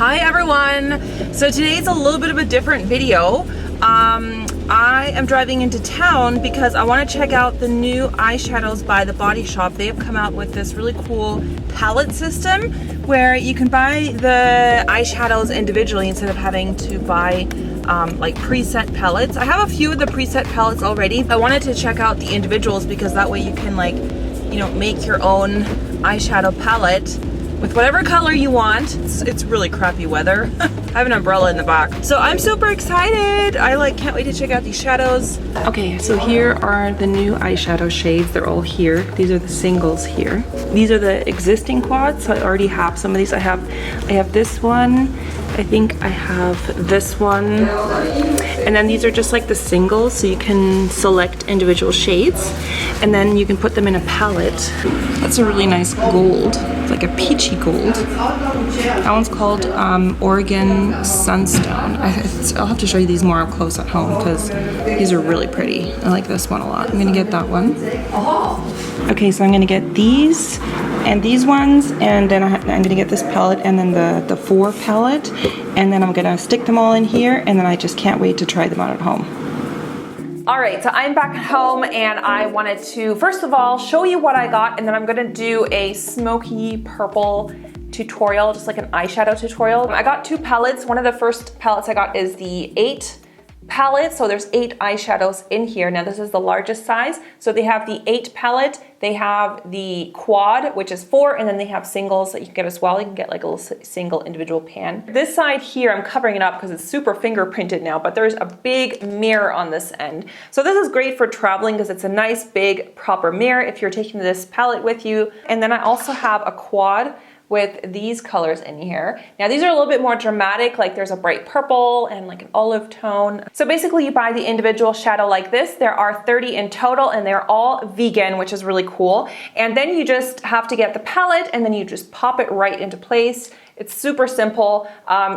Hi everyone! So today's a little bit of a different video. I am driving into town because I want to check out the new eyeshadows by The Body Shop. They have come out with this really cool palette system where you can buy the eyeshadows individually instead of having to buy like preset palettes. I have a few of the preset palettes already. I wanted to check out the individuals because that way you can make your own eyeshadow palette with whatever color you want. It's really crappy weather. I have an umbrella in the back. So I'm super excited. I can't wait to check out these shadows. Okay, so here are the new eyeshadow shades. They're all here. These are the singles here. These are the existing quads. So I already have some of these. I have this one. I think I have this one. And then these are just like the singles, so you can select individual shades and then you can put them in a palette. That's a really nice gold. It's like a peachy gold. That one's called Oregon Sunstone. I'll have to show you these more up close at home because these are really pretty. I like this one a lot. I'm gonna get that one. Okay, so I'm gonna get these and these ones, and then I'm gonna get this palette and then the 4 palette, and then I'm gonna stick them all in here, and then I just can't wait to try them out at home. All right, so I'm back at home and I wanted to, first of all, show you what I got, and then I'm gonna do a smoky purple tutorial, just like an eyeshadow tutorial. I got 2 palettes. One of the first palettes I got is the 8 palette, so there's 8 eyeshadows in here. Now this is the largest size, so they have the 8 palette, they have the quad, which is 4, and then they have singles that you can get as well. You can get like a little single individual pan. This side here, I'm covering it up because it's super fingerprinted now, but there's a big mirror on this end. So this is great for traveling because it's a nice big proper mirror if you're taking this palette with you. And then I also have a quad with these colors in here. Now these are a little bit more dramatic, like there's a bright purple and like an olive tone. So basically you buy the individual shadow like this. There are 30 in total and they're all vegan, which is really cool. And then you just have to get the palette and then you just pop it right into place. It's super simple.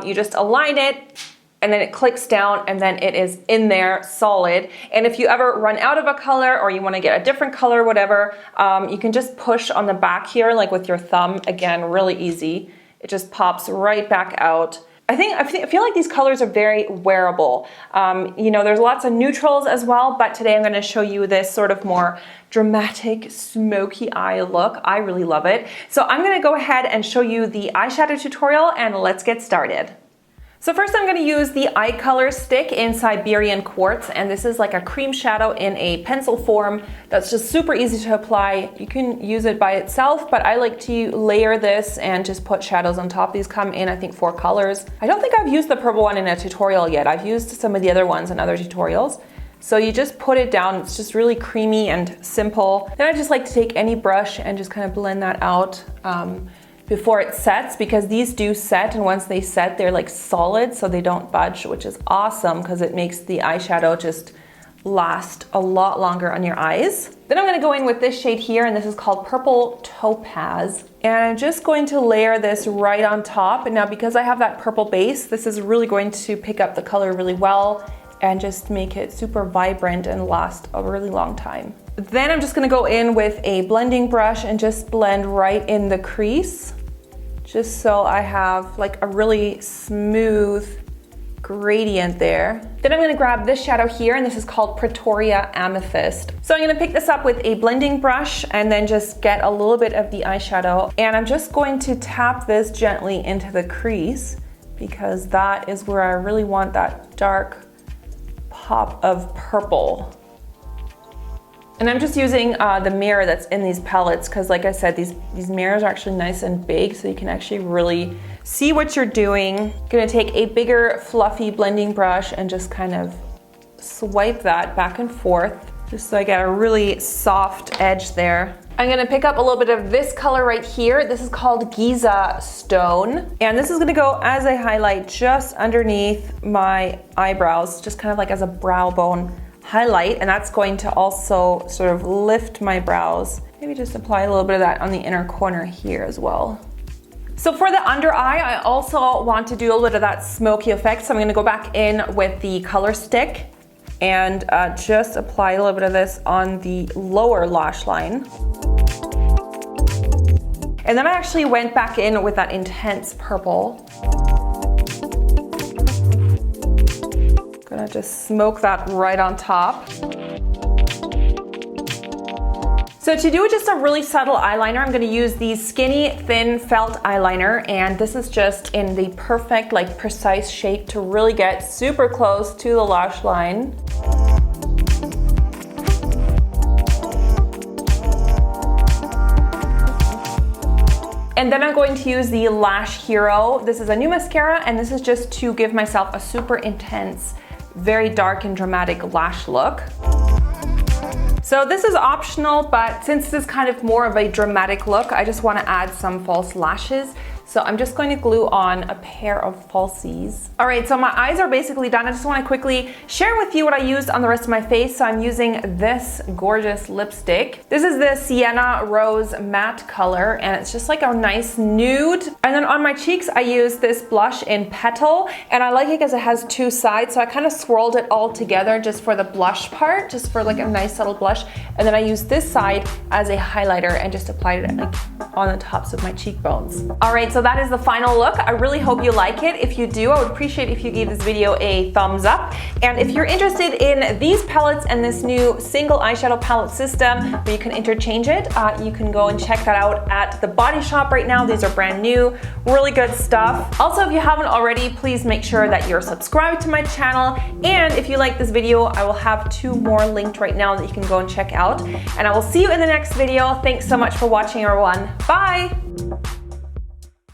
You just align it, and then it clicks down and then it is in there solid. And if you ever run out of a color or you wanna get a different color, whatever, you can just push on the back here, like with your thumb, again, really easy. It just pops right back out. I feel like these colors are very wearable. There's lots of neutrals as well, but today I'm gonna show you this sort of more dramatic smoky eye look. I really love it. So I'm gonna go ahead and show you the eyeshadow tutorial and let's get started. So first I'm going to use the eye color stick in Siberian quartz, and this is like a cream shadow in a pencil form that's just super easy to apply. You can use it by itself, but I like to layer this and just put shadows on top. These come in, I think, 4 colors. I don't think I've used the purple one in a tutorial yet. I've used some of the other ones in other tutorials. So you just put it down. It's just really creamy and simple. Then I just like to take any brush and just kind of blend that out before it sets, because these do set, and once they set they're like solid, so they don't budge, which is awesome because it makes the eyeshadow just last a lot longer on your eyes. Then I'm going to go in with this shade here, and this is called Purple Topaz, and I'm just going to layer this right on top. And now because I have that purple base, this is really going to pick up the color really well and just make it super vibrant and last a really long time. Then I'm just gonna go in with a blending brush and just blend right in the crease, just so I have like a really smooth gradient there. Then I'm gonna grab this shadow here, and this is called Pretoria Amethyst. So I'm gonna pick this up with a blending brush and then just get a little bit of the eyeshadow, and I'm just going to tap this gently into the crease because that is where I really want that dark pop of purple. And I'm just using the mirror that's in these palettes because, like I said, these mirrors are actually nice and big, so you can actually really see what you're doing. I'm gonna take a bigger fluffy blending brush and just kind of swipe that back and forth just so I get a really soft edge there. I'm gonna pick up a little bit of this color right here. This is called Giza Stone. And this is gonna go as a highlight just underneath my eyebrows, just kind of like as a brow bone highlight. And that's going to also sort of lift my brows. Maybe just apply a little bit of that on the inner corner here as well. So for the under eye, I also want to do a little bit of that smoky effect. So I'm gonna go back in with the color stick and just apply a little bit of this on the lower lash line. And then I actually went back in with that intense purple. gonna just smoke that right on top. So to do just a really subtle eyeliner, I'm gonna use the Skinny Thin Felt Eyeliner, and this is just in the perfect, like precise shape to really get super close to the lash line. And then I'm going to use the Lash Hero. This is a new mascara, and this is just to give myself a super intense, very dark and dramatic lash look. So this is optional, but since this is kind of more of a dramatic look, I just want to add some false lashes. So I'm just going to glue on a pair of falsies. All right, so my eyes are basically done. I just want to quickly share with you what I used on the rest of my face. So I'm using this gorgeous lipstick. This is the Sienna Rose Matte color, and it's just like a nice nude. And then on my cheeks, I used this blush in Petal, and I like it because it has two sides. So I kind of swirled it all together just for the blush part, just for like a nice subtle blush. And then I used this side as a highlighter and just applied it like on the tops of my cheekbones. All right, so that is the final look. I really hope you like it. If you do, I would appreciate if you gave this video a thumbs up. And if you're interested in these palettes and this new single eyeshadow palette system where you can interchange it, you can go and check that out at the Body Shop right now. These are brand new, really good stuff. Also, if you haven't already, please make sure that you're subscribed to my channel. And if you like this video, I will have 2 more linked right now that you can go and check out. And I will see you in the next video. Thanks so much for watching, everyone. Bye!